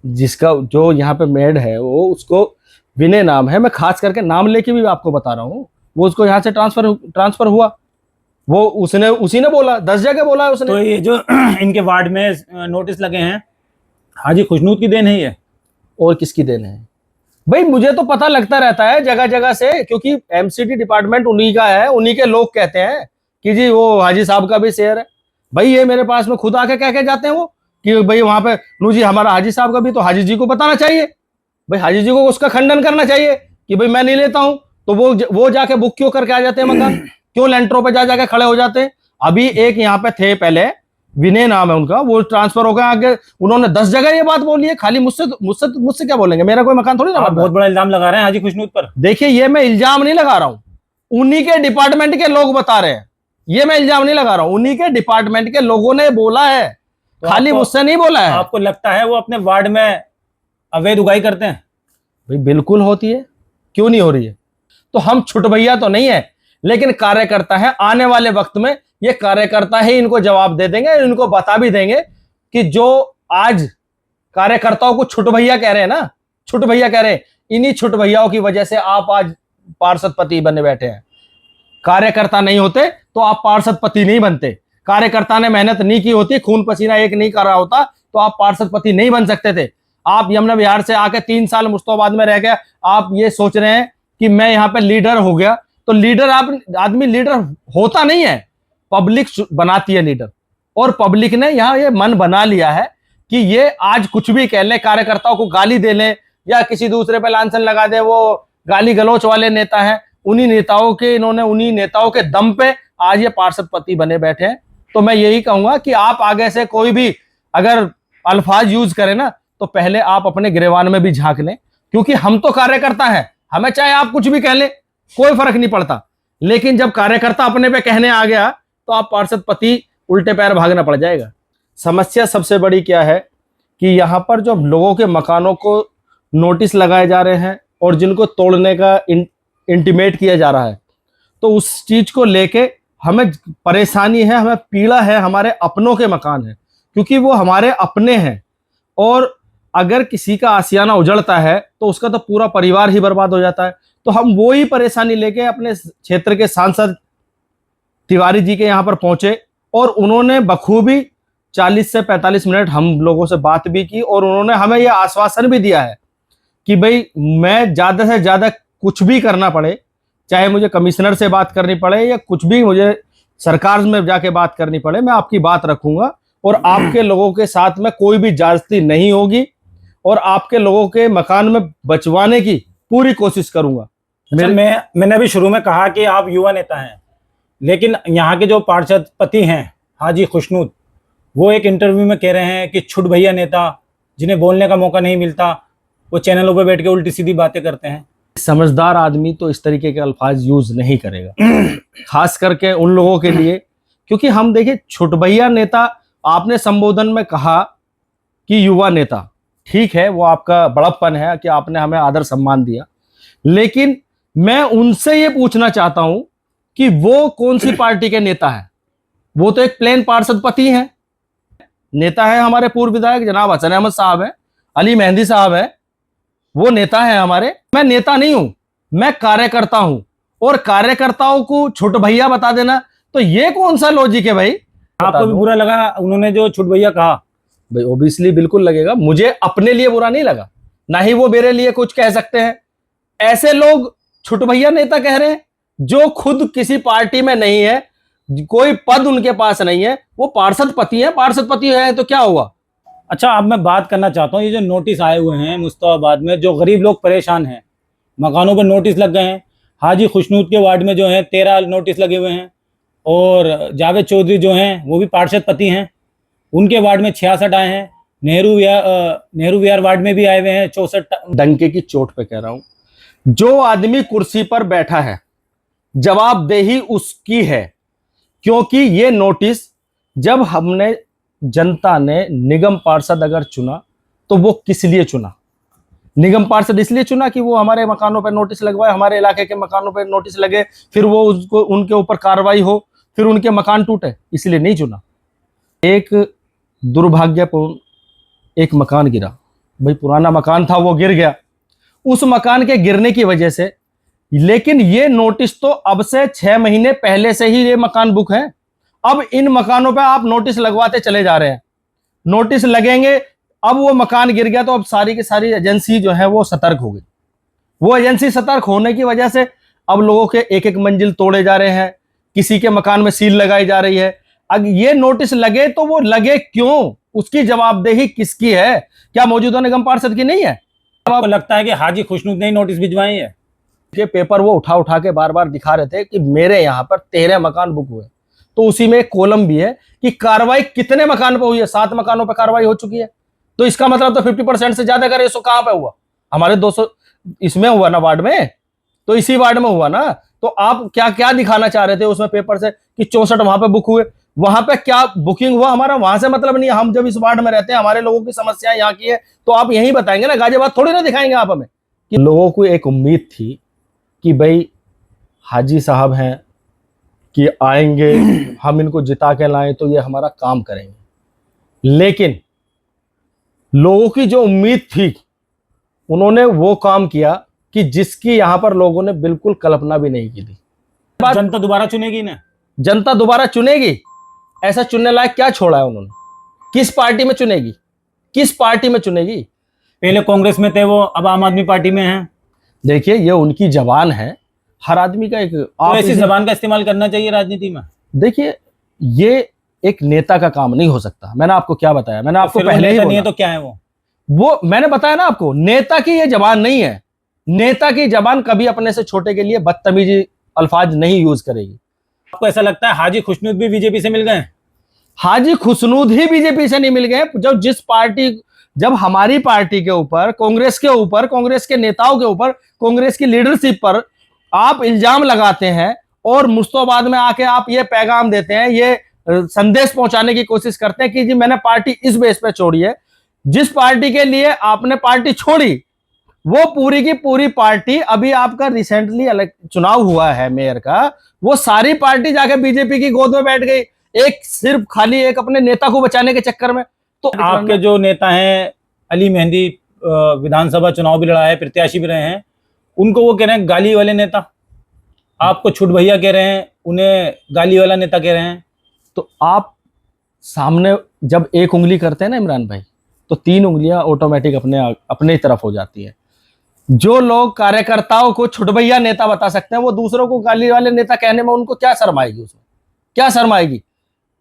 जिसका जो यहाँ पे मेड है वो उसको विनय नाम है, मैं खास करके नाम लेके भी आपको बता रहा हूँ, वो उसको यहाँ से ट्रांसफर हुआ, वो उसने उसी ने बोला, 10 जगह बोला है उसने। तो ये जो इनके वार्ड में नोटिस लगे हैं, हाजी खुशनूद की देन है ये? और किसकी देन है भाई? मुझे तो पता लगता रहता है जगह जगह से, क्योंकि एमसीडी डिपार्टमेंट उन्हीं का है, उन्हीं के लोग कहते हैं कि जी वो हाजी साहब का भी शेयर है। भाई ये मेरे पास में खुद आके कह के जाते हैं वो कि भाई वहां पे नू जी हमारा हाजी साहब का भी, तो हाजी जी को बताना चाहिए, भाई हाजी जी को उसका खंडन करना चाहिए कि भाई मैं नहीं लेता हूं। तो वो जाके बुक क्यों करके आ जाते हैं मकान, क्यों लेंटरों पे जा जाके खड़े हो जाते हैं? अभी एक यहाँ पे थे पहले, विनय नाम है उनका, वो ट्रांसफर हो गया आगे, उन्होंने 10 जगह ये बात बोली है। खाली मुझसे मुझसे मुझसे क्या बोलेंगे? मेरा कोई मकान थोड़ी ना। आप बहुत बड़ा इल्जाम लगा रहे हैं हाजी खुशनूद पर। देखिए ये मैं इल्जाम नहीं लगा रहा हूं, उन्हीं के डिपार्टमेंट के लोग बता रहे हैं, ये मैं इल्जाम नहीं लगा रहा हूं, उन्हीं के डिपार्टमेंट के लोगों ने बोला है, तो खाली मुझसे नहीं बोला है। आपको लगता है वो अपने वार्ड में अवैध उगाई करते हैं? भाई बिल्कुल होती है, क्यों नहीं हो रही है? तो हम छुट भैया तो नहीं है, लेकिन कार्यकर्ता है, आने वाले वक्त में ये कार्यकर्ता ही इनको जवाब दे देंगे, इनको बता भी देंगे कि जो आज कार्यकर्ताओं को छुट भैया कह रहे हैं ना, छुट भैया कह रहे हैं, इन्हीं छुट भैयाओं की वजह से आप आज पार्षद पति बने बैठे हैं। कार्यकर्ता नहीं होते तो आप पार्षद पति नहीं बनते, कार्यकर्ता ने मेहनत नहीं की होती, खून पसीना एक नहीं कर रहा होता, तो आप पार्षद पति नहीं बन सकते थे। आप यमुना विहार से आके 3 साल मुश्तोबाद में रह गए, आप ये सोच रहे हैं कि मैं यहाँ पे लीडर हो गया, तो लीडर आदमी लीडर होता नहीं है, पब्लिक बनाती है लीडर। और पब्लिक ने यहाँ ये मन बना लिया है कि ये आज कुछ भी कह ले, कार्यकर्ताओं को गाली दे ले या किसी दूसरे पे लांछन लगा दे, वो गाली गलौच वाले नेता हैं, उन्हीं नेताओं के दम पे आज ये पार्षद पति बने बैठे हैं। तो मैं यही कहूंगा कि आप आगे से कोई भी अगर अल्फाज यूज करें ना, तो पहले आप अपने गिरेवान में भी झांक लें, क्योंकि हम तो कार्यकर्ता हैं, हमें चाहे आप कुछ भी कह लें कोई फर्क नहीं पड़ता, लेकिन जब कार्यकर्ता अपने पे कहने आ गया तो आप पार्षद पति उल्टे पैर भागना पड़ जाएगा। समस्या सबसे बड़ी क्या है कि यहाँ पर जो लोगों के मकानों को नोटिस लगाए जा रहे हैं और जिनको तोड़ने का इंटीमेट किया जा रहा है, तो उस चीज को लेके हमें परेशानी है, हमें पीड़ा है, हमारे अपनों के मकान है, क्योंकि वो हमारे अपने हैं, और अगर किसी का आशियाना उजड़ता है तो उसका तो पूरा परिवार ही बर्बाद हो जाता है। तो हम वो ही परेशानी लेके अपने क्षेत्र के सांसद तिवारी जी के यहाँ पर पहुंचे, और उन्होंने बखूबी 40 से 45 मिनट हम लोगों से बात भी की, और उन्होंने हमें यह आश्वासन भी दिया है कि भाई मैं ज्यादा से ज्यादा कुछ भी करना पड़े, चाहे मुझे कमिश्नर से बात करनी पड़े या कुछ भी मुझे सरकार में जाके बात करनी पड़े, मैं आपकी बात रखूंगा और आपके लोगों के साथ में कोई भी ज्यादती नहीं होगी, और आपके लोगों के मकान में बचवाने की पूरी कोशिश करूंगा। अच्छा, मैंने अभी शुरू में कहा कि आप युवा नेता हैं, लेकिन यहाँ के जो पार्षद पति हैं हाजी खुशनूद, वो एक इंटरव्यू में कह रहे हैं कि छुट भैया नेता जिन्हें बोलने का मौका नहीं मिलता, वो चैनलों पे बैठ के उल्टी सीधी बातें करते हैं। समझदार आदमी तो इस तरीके के अल्फाज यूज नहीं करेगा, खास करके उन लोगों के लिए, क्योंकि हम देखिए छुट भैया नेता, आपने संबोधन में कहा कि युवा नेता, ठीक है वो आपका बड़प्पन है कि आपने हमें आदर सम्मान दिया, लेकिन मैं उनसे ये पूछना चाहता हूं कि वो कौन सी पार्टी के नेता है? वो तो एक प्लेन पार्षद पति हैं। नेता है हमारे पूर्व विधायक जनाब हसन अहमद साहब है, अली मेहंदी साहब है, वो नेता है हमारे। मैं नेता नहीं हूं, मैं कार्यकर्ता हूं, और कार्यकर्ताओं को छुट भैया बता देना, तो ये कौन सा लॉजिक है भाई? आपको भी बुरा लगा उन्होंने जो छुट भैया कहा? भाई ओबियसली बिल्कुल लगेगा, मुझे अपने लिए बुरा नहीं लगा, ना ही वो मेरे लिए कुछ कह सकते हैं। ऐसे लोग छुट भैया नेता कह रहे हैं जो खुद किसी पार्टी में नहीं है, कोई पद उनके पास नहीं है, वो पार्षद पति है। पार्षद पति है तो क्या हुआ? अच्छा, अब मैं बात करना चाहता हूँ, ये जो नोटिस आए हुए हैं मुस्ताबाद में, जो गरीब लोग परेशान हैं, मकानों पर नोटिस लग गए हैं। हाजी खुशनूद के वार्ड में जो है 13 नोटिस लगे हुए हैं, और जावेद चौधरी जो हैं वो भी पार्षद पति हैं, उनके वार्ड में 66 आए हैं। नेहरू विहार वार्ड में भी आए हुए हैं 64। डंके की चोट पे कह रहा हूं, जो आदमी कुर्सी पर बैठा है जवाबदेही उसकी है, क्योंकि ये नोटिस जब हमने जनता ने निगम पार्षद अगर चुना तो वो किस लिए चुना? निगम पार्षद इसलिए चुना कि वो हमारे मकानों पर नोटिस लगवाए, हमारे इलाके के मकानों पर नोटिस लगे, फिर वो उसको उनके ऊपर कार्रवाई हो, फिर उनके मकान टूटे, इसलिए नहीं चुना। एक दुर्भाग्यपूर्ण एक मकान गिरा, भाई पुराना मकान था वो गिर गया, उस मकान के गिरने की वजह से, लेकिन ये नोटिस तो अब से 6 महीने पहले से ही ये मकान बुक है। अब इन मकानों पे आप नोटिस लगवाते चले जा रहे हैं, नोटिस लगेंगे। अब वो मकान गिर गया तो अब सारी की सारी एजेंसी जो है वो सतर्क हो गई। वो एजेंसी सतर्क होने की वजह से अब लोगों के एक एक मंजिल तोड़े जा रहे हैं, किसी के मकान में सील लगाई जा रही है। अब ये नोटिस लगे तो वो लगे क्यों, उसकी जवाबदेही किसकी है? क्या मौजूदा निगम पार्षद की नहीं है? आपको लगता है कि हाजी खुशनूद ने ही नोटिस भिजवाए हैं? ये पेपर वो उठा उठा के बार बार दिखा रहे थे कि मेरे यहाँ पर 13 मकान बुक हुए, तो उसी में एक कॉलम भी है कि कार्रवाई कितने मकान पे हुई है। 7 मकानों पे कार्रवाई हो चुकी है, तो इसका मतलब तो 50% से ज्यादा का रेशो कहां पे हुआ? हमारे 200 इसमें हुआ ना, वार्ड में, तो इसी वार्ड में हुआ ना। तो आप क्या क्या दिखाना चाह रहे थे उसमें पेपर से कि 64 वहां पे बुक हुए? वहां पे क्या बुकिंग हुआ हमारा वहां से मतलब नहीं है। हम जब इस वार्ड में रहते हैं, हमारे लोगों की समस्याएं यहाँ की है, तो आप यही बताएंगे ना, गाजियाबाद थोड़ी ना दिखाएंगे आप हमें। कि लोगों को एक उम्मीद थी कि भाई हाजी साहब हैं कि आएंगे, हम इनको जिता के लाएं तो ये हमारा काम करेंगे, लेकिन लोगों की जो उम्मीद थी उन्होंने वो काम किया कि जिसकी यहां पर लोगों ने बिल्कुल कल्पना भी नहीं की थी। जनता दोबारा चुनेगी ना? जनता दोबारा चुनेगी? ऐसा चुनने लायक क्या छोड़ा है उन्होंने? किस पार्टी में चुनेगी? किस पार्टी में चुनेगी? पहले कांग्रेस में थे वो, अब आम आदमी पार्टी में हैं। देखिए ये उनकी जबान है, हर आदमी का एक तो ऐसी जबान का इस्तेमाल करना चाहिए राजनीति में। देखिए ये एक नेता का काम नहीं हो सकता। मैंने आपको क्या बताया, मैंने आपको फिर वो पहले ही नेता बोला। नहीं है तो क्या है वो मैंने बताया ना आपको, नेता की ये जबान नहीं है। नेता की जबान कभी अपने से छोटे के लिए बदतमीजी अल्फाज नहीं यूज करेगी। आपको ऐसा लगता है हाजी खुशनूद भी बीजेपी से मिल गए? हाजी खुशनूद ही बीजेपी से नहीं मिल गए। जब हमारी पार्टी के ऊपर, कांग्रेस के ऊपर, कांग्रेस के नेताओं के ऊपर, कांग्रेस की लीडरशिप पर आप इल्जाम लगाते हैं और मुस्तफाबाद में आके आप ये पैगाम देते हैं, ये संदेश पहुंचाने की कोशिश करते हैं कि जी मैंने पार्टी इस बेस पे छोड़ी है। जिस पार्टी के लिए आपने पार्टी छोड़ी वो पूरी की पूरी पार्टी, अभी आपका रिसेंटली चुनाव हुआ है मेयर का, वो सारी पार्टी जाके बीजेपी की गोद में बैठ गई, एक सिर्फ खाली एक अपने नेता को बचाने के चक्कर में। तो आपके जो नेता हैं अली मेहंदी, विधानसभा चुनाव भी लड़ा है, प्रत्याशी भी रहे हैं, उनको वो कह रहे हैं गाली वाले नेता। आपको छुट भैया कह रहे हैं, उन्हें गाली वाला नेता कह रहे हैं। तो आप सामने जब एक उंगली करते हैं ना इमरान भाई, तो 3 उंगलियां ऑटोमेटिक अपने तरफ हो जाती है। जो लोग कार्यकर्ताओं को छुट भैया नेता बता सकते हैं, वो दूसरों को गाली वाले नेता कहने में उनको क्या शर्म आएगी? उसमें क्या शर्म आएगी?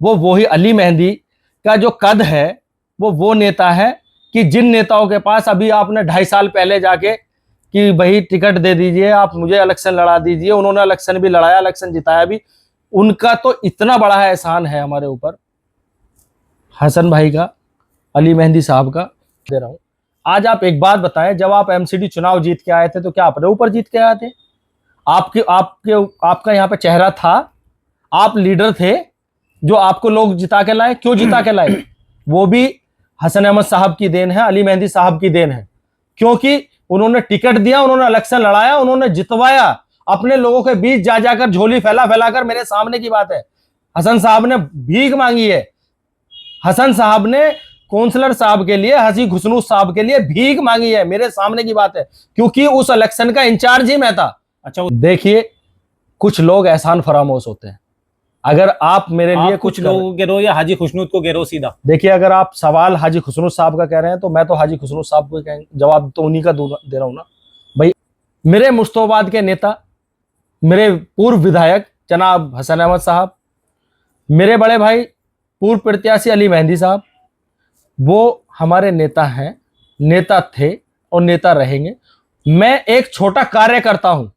वो वही अली मेहंदी का जो कद है, वो नेता है कि जिन नेताओं के पास अभी आपने 2.5 साल पहले जाके कि भाई टिकट दे दीजिए, आप मुझे इलेक्शन लड़ा दीजिए, उन्होंने इलेक्शन भी लड़ाया, इलेक्शन जिताया भी। उनका तो इतना बड़ा एहसान है हमारे ऊपर, हसन भाई का, अली मेहंदी साहब का। दे रहा हूं, आज आप एक बात बताएं, जब आप एमसीडी चुनाव जीत के आए थे तो क्या अपने ऊपर जीत के आए थे? आपका यहाँ पे चेहरा था, आप लीडर थे, जो आपको लोग जिता के लाए। क्यों जिता के लाए? वो भी हसन अहमद साहब की देन है, अली मेहंदी साहब की देन है, क्योंकि उन्होंने टिकट दिया, उन्होंने इलेक्शन लड़ाया, उन्होंने जितवाया, अपने लोगों के बीच जा जाकर झोली फैला फैलाकर। मेरे सामने की बात है, हसन साहब ने भीख मांगी है, हसन साहब ने काउंसलर साहब के लिए, हाजी खुशनूद साहब के लिए भीख मांगी है, मेरे सामने की बात है, क्योंकि उस इलेक्शन का इंचार्ज ही मैं था। अच्छा, देखिए कुछ लोग एहसान फरामोश होते हैं। अगर आप मेरे लिए कुछ लोगों को कह रहे हो या हाजी खुशनूद को कह रहे हो सीधा? देखिए अगर आप सवाल हाजी खुशनूद साहब का कह रहे हैं तो मैं तो हाजी खुशनूद साहब को जवाब तो उन्हीं का दे रहा हूं ना भाई। मेरे मुस्तफाबाद के नेता, मेरे पूर्व विधायक जनाब हसन अहमद साहब, मेरे बड़े भाई पूर्व प्रत्याशी अली मेहंदी साहब, वो हमारे नेता हैं, नेता थे और नेता रहेंगे। मैं एक छोटा कार्यकर्ता हूं,